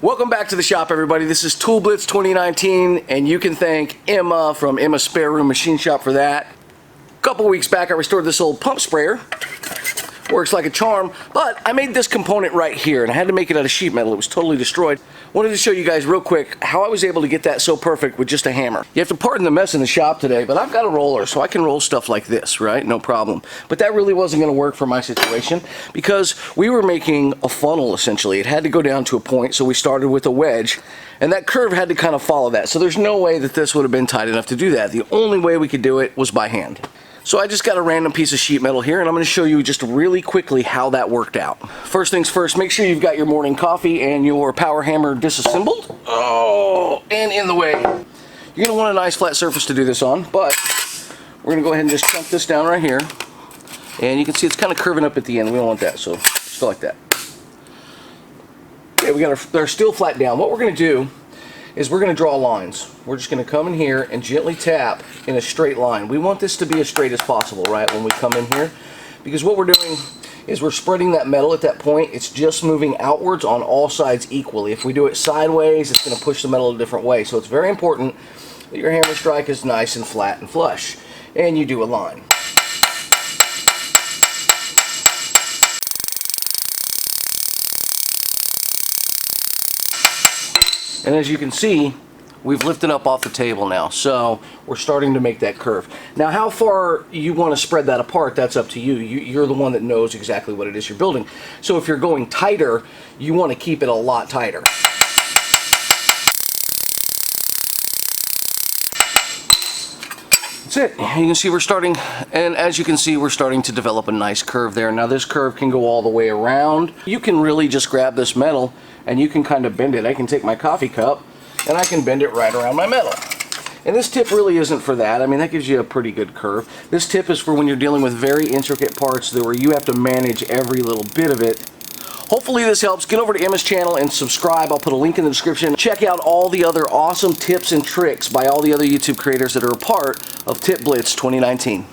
Welcome back to the shop, everybody. This is Tool Blitz 2019, and you can thank Emma from Emma's Spare Room Machine Shop for that. A couple weeks back, I restored this old pump sprayer. Works like a charm, but I made this component right here, and I had to make it out of sheet metal. It was totally destroyed. Wanted to show you guys real quick how I was able to get that so perfect with just a hammer. You have to pardon the mess in the shop today, but I've got a roller, so I can roll stuff like this, right? No problem. But that really wasn't going to work for my situation because we were making a funnel, essentially. It had to go down to a point, so we started with a wedge, and that curve had to kind of follow that. So there's no way that this would have been tight enough to do that. The only way we could do it was by hand. So I just got a random piece of sheet metal here, and I'm going to show you just really quickly how that worked out. First things first, make sure you've got your morning coffee and your power hammer disassembled. Oh, and in the way. You're going to want a nice flat surface to do this on, but we're going to go ahead and just chunk this down right here. And you can see it's kind of curving up at the end. We don't want that, so just go like that. Okay, they're still flat down. What we're going to do is we're going to draw lines. We're just going to come in here and gently tap in a straight line. We want this to be as straight as possible, right, when we come in here, because what we're doing is we're spreading that metal at that point. It's just moving outwards on all sides equally. If we do it sideways, it's going to push the metal a different way. So it's very important that your hammer strike is nice and flat and flush, and you do a line. And as you can see, we've lifted up off the table now, so we're starting to make that curve. Now, how far you want to spread that apart, that's up to you. You're the one that knows exactly what it is you're building. So if you're going tighter, you want to keep it a lot tighter. That's it. You can see we're starting, and as you can see, we're starting to develop a nice curve there. Now this curve can go all the way around. You can really just grab this metal and you can kind of bend it. I can take my coffee cup and I can bend it right around my metal. And this tip really isn't for that. I mean, that gives you a pretty good curve. This tip is for when you're dealing with very intricate parts where you have to manage every little bit of it. Hopefully this helps. Get over to Emma's channel and subscribe. I'll put a link in the description. Check out all the other awesome tips and tricks by all the other YouTube creators that are a part of Tip Blitz 2019.